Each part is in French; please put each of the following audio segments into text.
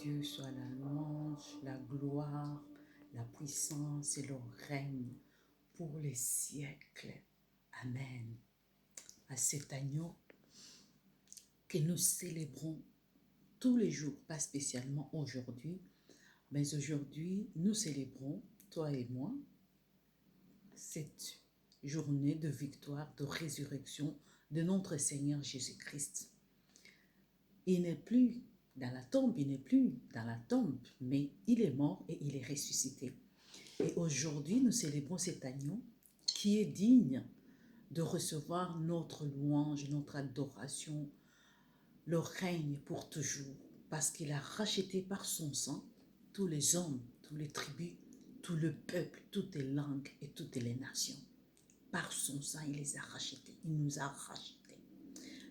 Dieu soit la louange, la gloire, la puissance et le règne pour les siècles. Amen. À cet agneau que nous célébrons tous les jours, pas spécialement aujourd'hui, mais aujourd'hui, nous célébrons, toi et moi, cette journée de victoire, de résurrection de notre Seigneur Jésus-Christ. Il n'est plus dans la tombe, mais il est mort et il est ressuscité. Et aujourd'hui, nous célébrons cet agneau qui est digne de recevoir notre louange, notre adoration, le règne pour toujours, parce qu'il a racheté par son sang tous les hommes, toutes les tribus, tout le peuple, toutes les langues et toutes les nations. Par son sang, il les a rachetés, il nous a rachetés.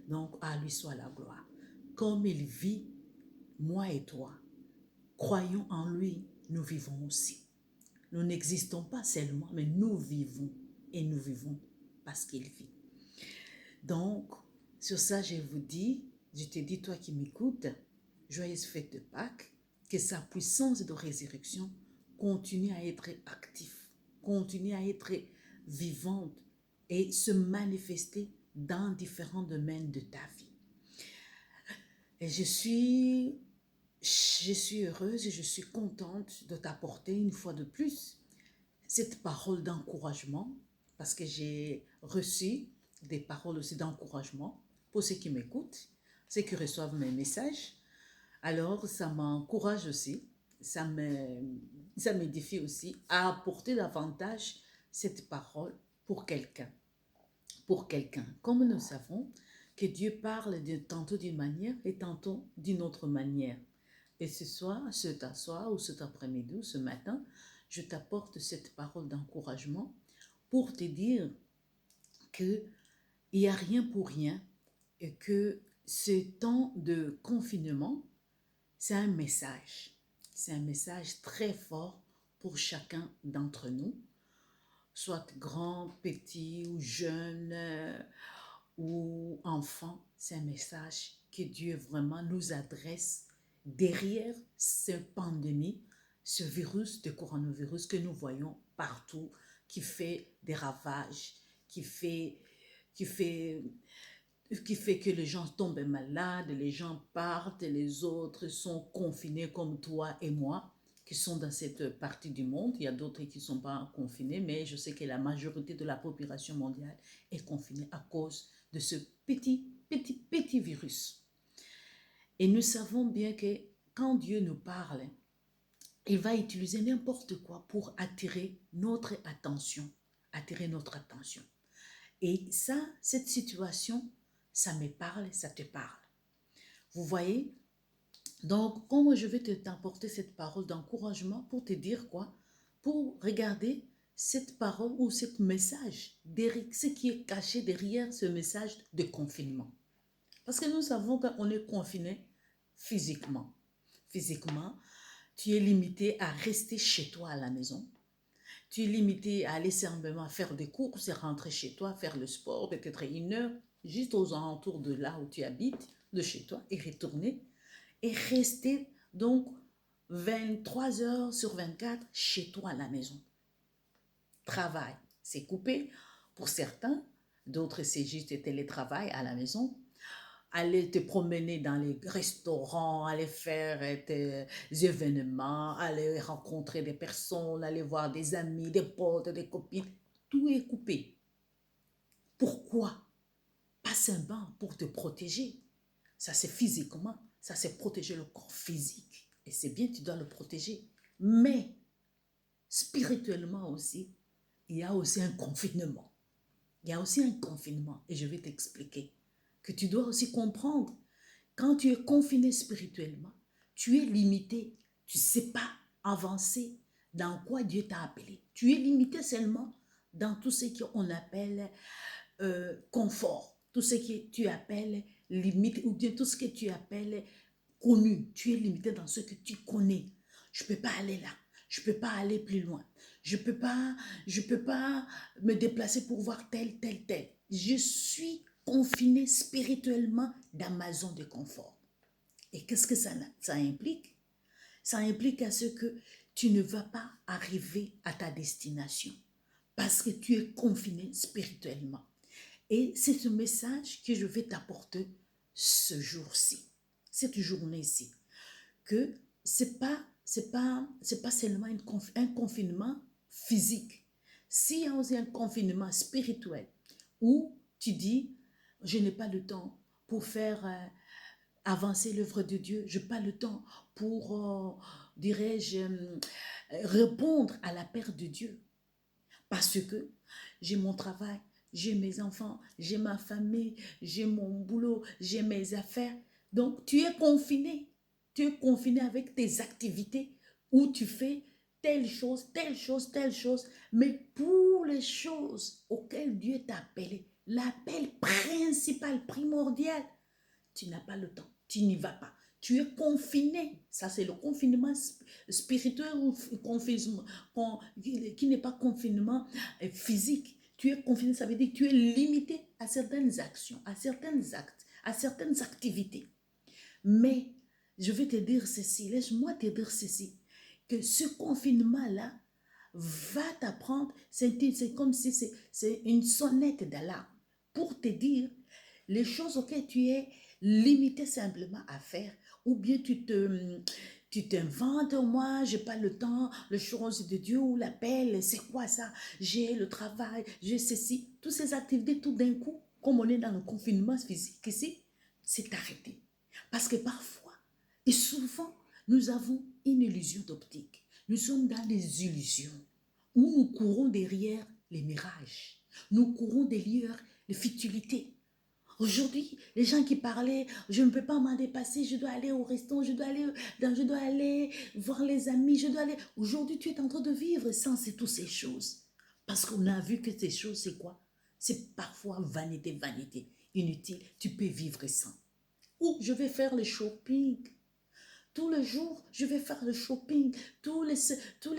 Donc, à lui soit la gloire. Comme il vit, moi et toi, croyons en lui, nous vivons aussi. Nous n'existons pas seulement, mais nous vivons. Et nous vivons parce qu'il vit. Donc, sur ça, je te dis, toi qui m'écoutes, joyeuse fête de Pâques, que sa puissance de résurrection continue à être active, continue à être vivante et se manifester dans différents domaines de ta vie. Et je suis heureuse et je suis contente de t'apporter une fois de plus cette parole d'encouragement, parce que j'ai reçu des paroles aussi d'encouragement pour ceux qui m'écoutent, ceux qui reçoivent mes messages. Alors, ça m'encourage aussi, ça m'édifie aussi à apporter davantage cette parole pour quelqu'un. Pour quelqu'un. Comme nous savons que Dieu parle tantôt d'une manière et tantôt d'une autre manière. Et ce soir, cet soir ou cet après-midi ou ce matin, je t'apporte cette parole d'encouragement pour te dire qu'il n'y a rien pour rien et que ce temps de confinement, c'est un message. C'est un message très fort pour chacun d'entre nous, soit grand, petit ou jeune ou enfant. C'est un message que Dieu vraiment nous adresse derrière cette pandémie, ce virus de coronavirus que nous voyons partout, qui fait des ravages, qui fait que les gens tombent malades, les gens partent, les autres sont confinés comme toi et moi, qui sont dans cette partie du monde. Il y a d'autres qui ne sont pas confinés, mais je sais que la majorité de la population mondiale est confinée à cause de ce petit virus. Et nous savons bien que quand Dieu nous parle, il va utiliser n'importe quoi pour attirer notre attention. Et ça, cette situation, ça me parle, ça te parle. Vous voyez? Donc, comment je vais t'apporter cette parole d'encouragement pour te dire quoi? Pour regarder cette parole ou ce message, ce qui est caché derrière ce message de confinement. Parce que nous savons qu'on est confiné physiquement. Physiquement, tu es limité à rester chez toi à la maison. Tu es limité à aller simplement faire des courses et rentrer chez toi, faire le sport, peut-être 1 heure, juste aux alentours de là où tu habites, de chez toi, et retourner. Et rester donc 23 heures sur 24 chez toi à la maison. Travail, c'est coupé pour certains, d'autres c'est juste télétravail à la maison. Aller te promener dans les restaurants, aller faire tes événements, aller rencontrer des personnes, aller voir des amis, des potes, des copines, tout est coupé. Pourquoi? Pas simplement pour te protéger. Ça c'est physiquement, ça c'est protéger le corps physique. Et c'est bien, tu dois le protéger. Mais spirituellement aussi, il y a aussi un confinement. Il y a aussi un confinement et je vais t'expliquer que tu dois aussi comprendre. Quand tu es confiné spirituellement, tu es limité. Tu ne sais pas avancer dans quoi Dieu t'a appelé. Tu es limité seulement dans tout ce qu'on appelle confort, tout ce que tu appelles limite ou bien tout ce que tu appelles connu. Tu es limité dans ce que tu connais. Je ne peux pas aller là. Je ne peux pas aller plus loin. Je peux pas me déplacer pour voir tel. Je suis confiné spirituellement dans ma zone de confort. Et qu'est-ce que ça implique? ça implique à ce que tu ne vas pas arriver à ta destination parce que tu es confiné spirituellement. Et c'est ce message que je vais t'apporter ce jour-ci, cette journée-ci, que c'est pas seulement un confinement physique. S'il y a aussi un confinement spirituel où tu dis, je n'ai pas le temps pour faire avancer l'œuvre de Dieu, je n'ai pas le temps pour, dirais-je, répondre à l'appel de Dieu. Parce que j'ai mon travail, j'ai mes enfants, j'ai ma famille, j'ai mon boulot, j'ai mes affaires. Donc, tu es confiné. Tu es confiné avec tes activités où tu fais telle chose, telle chose, telle chose. Mais pour les choses auxquelles Dieu t'a appelé, l'appel principal, primordial, tu n'as pas le temps, tu n'y vas pas. Tu es confiné. Ça, c'est le confinement spirituel ou confinement, qui n'est pas confinement physique. Tu es confiné, ça veut dire que tu es limité à certaines actions, à certains actes, à certaines activités. Mais je vais te dire ceci, laisse-moi te dire ceci, que ce confinement-là va t'apprendre, c'est comme si c'est une sonnette d'alarme pour te dire les choses auxquelles tu es limité simplement à faire, ou bien tu t'inventes, moi, j'ai pas le temps, les choses de Dieu ou l'appel, c'est quoi ça? J'ai le travail, j'ai ceci, toutes ces activités, tout d'un coup, comme on est dans le confinement physique ici, c'est arrêté. Parce que parfois, et souvent, nous avons une illusion d'optique. Nous sommes dans les illusions où nous courons derrière les mirages. Nous courons derrière les futilités. Aujourd'hui, les gens qui parlaient, je ne peux pas m'en dépasser, je dois aller au restaurant, je dois aller voir les amis, je dois aller. Aujourd'hui, tu es en train de vivre sans toutes ces choses. Parce qu'on a vu que ces choses, c'est quoi? C'est parfois vanité, vanité, inutile. Tu peux vivre sans. Ou je vais faire le shopping. Tous les jours, je vais faire le shopping. Tous les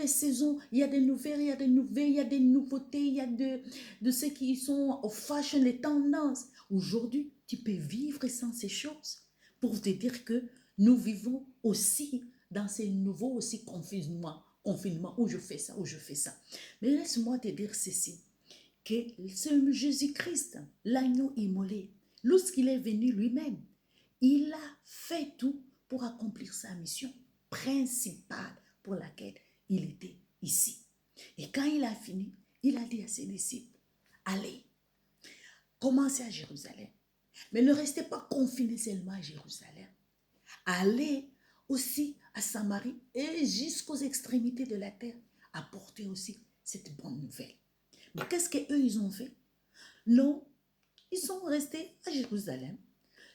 saisons, il y a des nouvelles, il y a des nouvelles, il y a des nouveautés, il y a de ceux qui sont au fashion, les tendances. Aujourd'hui, tu peux vivre sans ces choses. Pour te dire que nous vivons aussi dans ces nouveaux aussi confinements où je fais ça, où je fais ça. Mais laisse-moi te dire ceci, que ce Jésus-Christ, l'agneau immolé, lorsqu'il est venu lui-même, il a fait tout pour accomplir sa mission principale pour laquelle il était ici. Et quand il a fini, il a dit à ses disciples, allez, commencez à Jérusalem. Mais ne restez pas confinés seulement à Jérusalem. Allez aussi à Samarie et jusqu'aux extrémités de la terre. Apportez aussi cette bonne nouvelle. Mais qu'est-ce qu'eux, ils ont fait? Non, ils sont restés à Jérusalem.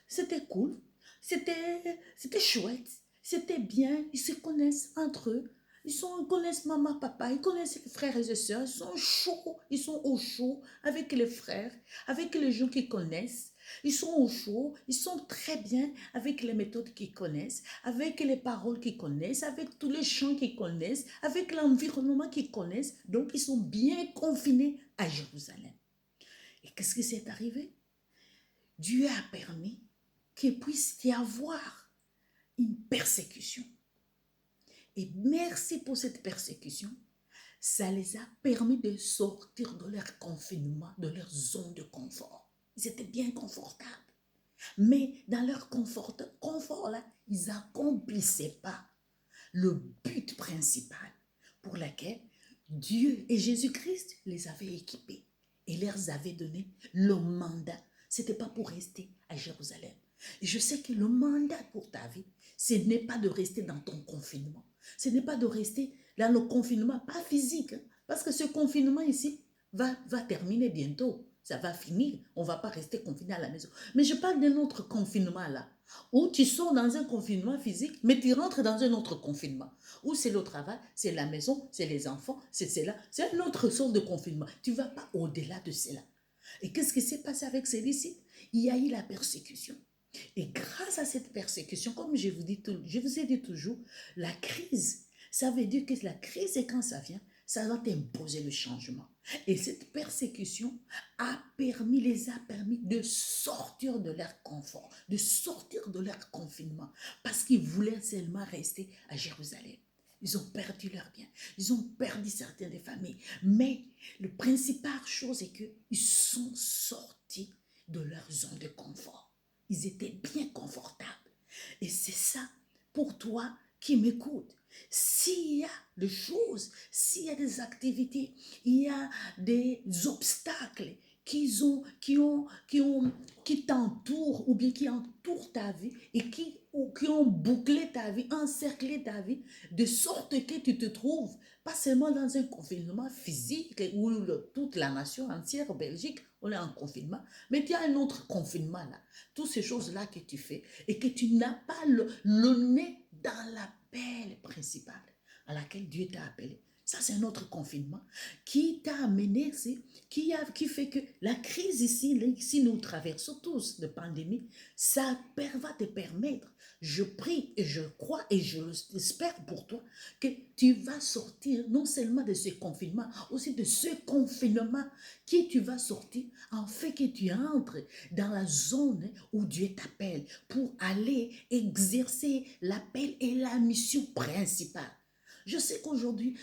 C'était cool, c'était chouette, c'était bien, ils se connaissent entre eux. Ils connaissent maman, papa, ils connaissent les frères et les sœurs, ils sont chauds, ils sont au chaud avec les frères, avec les gens qu'ils connaissent. Ils sont au chaud, ils sont très bien avec les méthodes qu'ils connaissent, avec les paroles qu'ils connaissent, avec tous les chants qu'ils connaissent, avec l'environnement qu'ils connaissent. Donc, ils sont bien confinés à Jérusalem. Et qu'est-ce qui s'est arrivé? Dieu a permis qu'il puisse y avoir une persécution. Et merci pour cette persécution. Ça les a permis de sortir de leur confinement, de leur zone de confort. Ils étaient bien confortables. Mais dans leur confort-là, ils n'accomplissaient pas le but principal pour lequel Dieu et Jésus-Christ les avaient équipés et leur avait donné le mandat. Ce n'était pas pour rester à Jérusalem. Et je sais que le mandat pour ta vie, ce n'est pas de rester dans ton confinement. Ce n'est pas de rester dans le confinement, pas physique. Parce que ce confinement ici va terminer bientôt. Ça va finir. On ne va pas rester confiné à la maison. Mais je parle d'un autre confinement là, où tu sors dans un confinement physique, mais tu rentres dans un autre confinement. Où c'est le travail, c'est la maison, c'est les enfants, c'est cela. C'est une autre sorte de confinement. Tu ne vas pas au-delà de cela. Et qu'est-ce qui s'est passé avec ces disciples? Il y a eu la persécution. Et grâce à cette persécution, comme je vous ai dit toujours, la crise, ça veut dire que la crise, quand ça vient, Ça va t'imposer le changement. Et cette persécution les a permis de sortir de leur confort, de sortir de leur confinement, parce qu'ils voulaient seulement rester à Jérusalem. Ils ont perdu leurs biens, ils ont perdu certaines des familles. Mais le principal chose est qu'ils sont sortis de leur zone de confort. Ils étaient bien confortables. Et c'est ça pour toi qui m'écoute. S'il y a des choses, s'il y a des activités, il y a des obstacles qui t'entourent ou bien qui entourent ta vie et qui ont bouclé ta vie, encerclé ta vie, de sorte que tu te trouves pas seulement dans un confinement physique où toute la nation entière, Belgique, on est en confinement, mais il y a un autre confinement là. Toutes ces choses-là que tu fais et que tu n'as pas le nez dans l'appel principal à laquelle Dieu t'a appelé. Ça, c'est un autre confinement qui t'a amené, qui fait que la crise ici nous traversons tous de pandémie, ça va te permettre, je prie et je crois et je l'espère pour toi, que tu vas sortir non seulement de ce confinement, aussi de ce confinement qui tu vas sortir, en fait que tu entres dans la zone où Dieu t'appelle pour aller exercer l'appel et la mission principale. Je sais qu'aujourd'hui,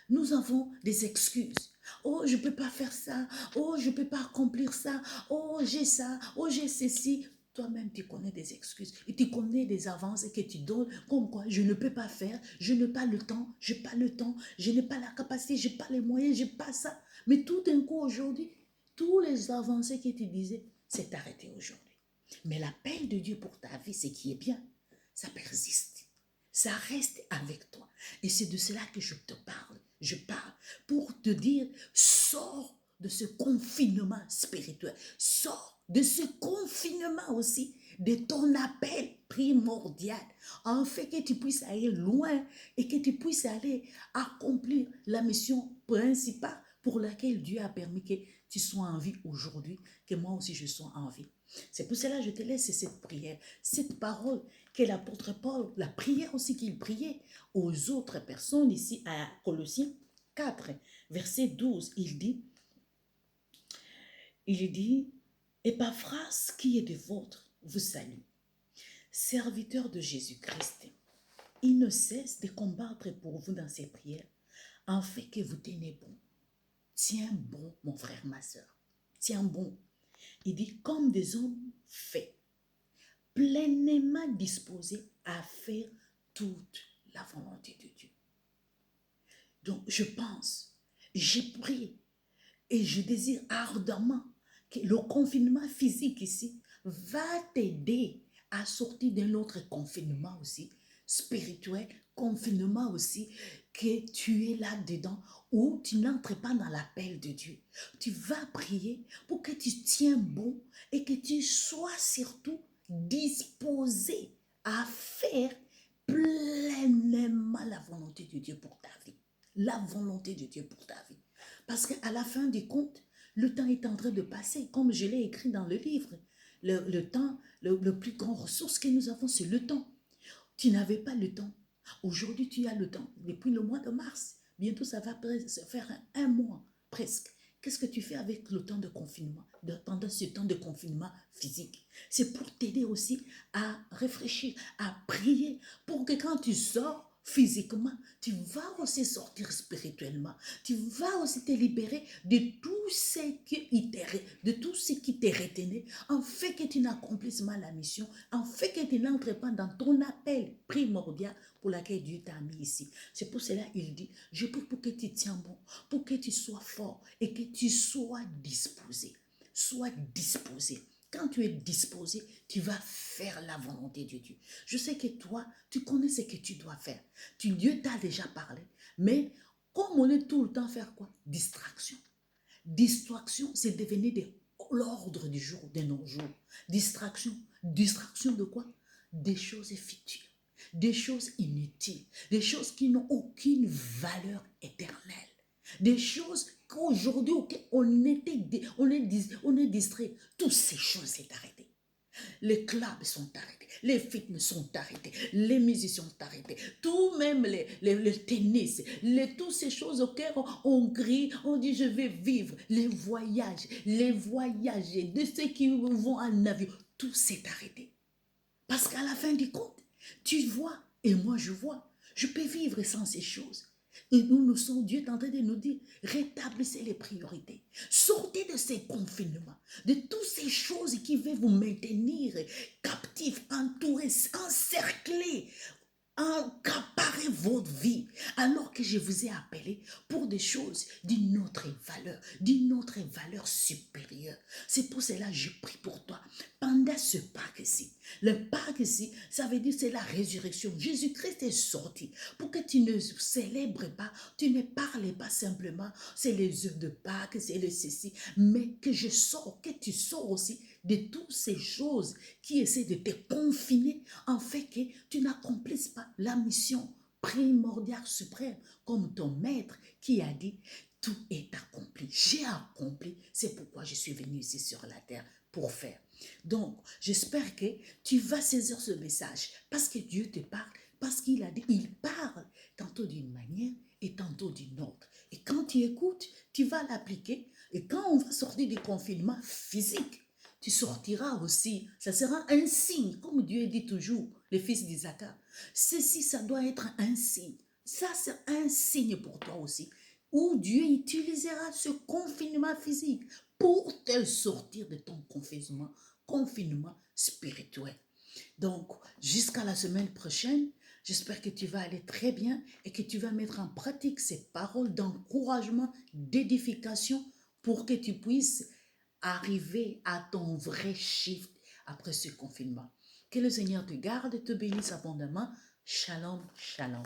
nous avons des excuses. Oh, je ne peux pas faire ça. Oh, je ne peux pas accomplir ça. Oh, j'ai ça. Oh, j'ai ceci. Toi-même, tu connais des excuses et tu connais des avances que tu donnes, comme quoi je ne peux pas faire, je n'ai pas le temps, je n'ai pas le temps, je n'ai pas la capacité, je n'ai pas les moyens, je n'ai pas ça. Mais tout d'un coup, aujourd'hui, tous les avancées que tu disais, c'est arrêté aujourd'hui. Mais l'appel de Dieu pour ta vie, c'est qui est bien, ça persiste. Ça reste avec toi. Et c'est de cela que je te parle. Je parle pour te dire, sors de ce confinement spirituel. Sors de ce confinement aussi, de ton appel primordial. En fait que tu puisses aller loin et que tu puisses aller accomplir la mission principale pour laquelle Dieu a permis que tu sois en vie aujourd'hui, que moi aussi je sois en vie. C'est pour cela que je te laisse cette prière, cette parole que l'apôtre Paul, la prière aussi qu'il priait aux autres personnes ici à Colossiens 4, verset 12, il dit, Épaphras qui est de vôtre vous salue, serviteur de Jésus-Christ. Il ne cesse de combattre pour vous dans ses prières, en fait que vous tenez bon. Tiens bon, mon frère, ma soeur. Tiens bon. Il dit, comme des hommes faits, pleinement disposés à faire toute la volonté de Dieu. Donc, je pense, j'ai prié et je désire ardemment que le confinement physique ici va t'aider à sortir d'un autre confinement aussi, spirituel, confinement aussi, que tu es là-dedans où tu n'entres pas dans l'appel de Dieu. Tu vas prier pour que tu tiens bon et que tu sois surtout disposé à faire pleinement la volonté de Dieu pour ta vie. La volonté de Dieu pour ta vie. Parce qu'à la fin du compte, le temps est en train de passer, comme je l'ai écrit dans le livre. Le temps, le plus grand ressource que nous avons, c'est le temps. Tu n'avais pas le temps. Aujourd'hui, tu as le temps. Depuis le mois de mars, bientôt ça va se faire un mois presque. Qu'est-ce que tu fais avec le temps de confinement, pendant ce temps de confinement physique? C'est pour t'aider aussi à réfléchir, à prier, pour que quand tu sors physiquement, tu vas aussi sortir spirituellement. Tu vas aussi te libérer de tout ce qui t'est retenu, en fait que tu n'accomplisses pas la mission, en fait que tu n'entres pas dans ton appel primordial pour laquelle Dieu t'a mis ici. C'est pour cela qu'il dit, je prie pour que tu tiens bon, pour que tu sois fort et que tu sois disposé. Sois disposé. Quand tu es disposé, tu vas faire la volonté de Dieu. Je sais que toi, tu connais ce que tu dois faire. Dieu t'a déjà parlé. Mais comme on est tout le temps faire quoi? Distraction. Distraction, c'est devenu l'ordre du jour, de nos jours. Distraction. Distraction de quoi? Des choses futiles, des choses inutiles, des choses qui n'ont aucune valeur éternelle. Des choses qu'aujourd'hui, on est distrait. Toutes ces choses s'est arrêtées. Les clubs sont arrêtés, les fitness sont arrêtés, les musiciens sont arrêtés, tout même le tennis, toutes ces choses auxquelles on crie, on dit je vais vivre, les voyages de ceux qui vont en avion, tout s'est arrêté. Parce qu'à la fin du compte, tu vois, et moi je vois, je peux vivre sans ces choses. Et nous sommes, Dieu est en train de nous dire, rétablissez les priorités. Sortez de ces confinements, de toutes ces choses qui veulent vous maintenir captifs, entourés, encerclés, accaparer votre vie, alors que je vous ai appelé pour des choses d'une autre valeur supérieure. C'est pour cela que je prie pour toi pendant ce Pâques-ci. Le Pâques-ci, ça veut dire c'est la résurrection. Jésus-Christ est sorti pour que tu ne célèbres pas, tu ne parles pas simplement, c'est les œufs de Pâques, c'est le ceci, mais que que tu sors aussi de toutes ces choses qui essaient de te confiner en fait que tu n'accomplisses pas la mission primordiale suprême comme ton maître qui a dit tout est accompli. J'ai accompli, c'est pourquoi je suis venu ici sur la terre pour faire. Donc, j'espère que tu vas saisir ce message parce que Dieu te parle, parce qu'il a dit, il parle tantôt d'une manière et tantôt d'une autre. Et quand tu écoutes, tu vas l'appliquer. Et quand on va sortir du confinement physique, tu sortiras aussi. Ça sera un signe, comme Dieu dit toujours, les fils d'Isaac. Ceci, ça doit être un signe. Ça, c'est un signe pour toi aussi, où Dieu utilisera ce confinement physique pour te sortir de ton confinement spirituel. Donc, jusqu'à la semaine prochaine, j'espère que tu vas aller très bien et que tu vas mettre en pratique ces paroles d'encouragement, d'édification pour que tu puisses arriver à ton vrai shift après ce confinement. Que le Seigneur te garde et te bénisse abondamment. Shalom, shalom.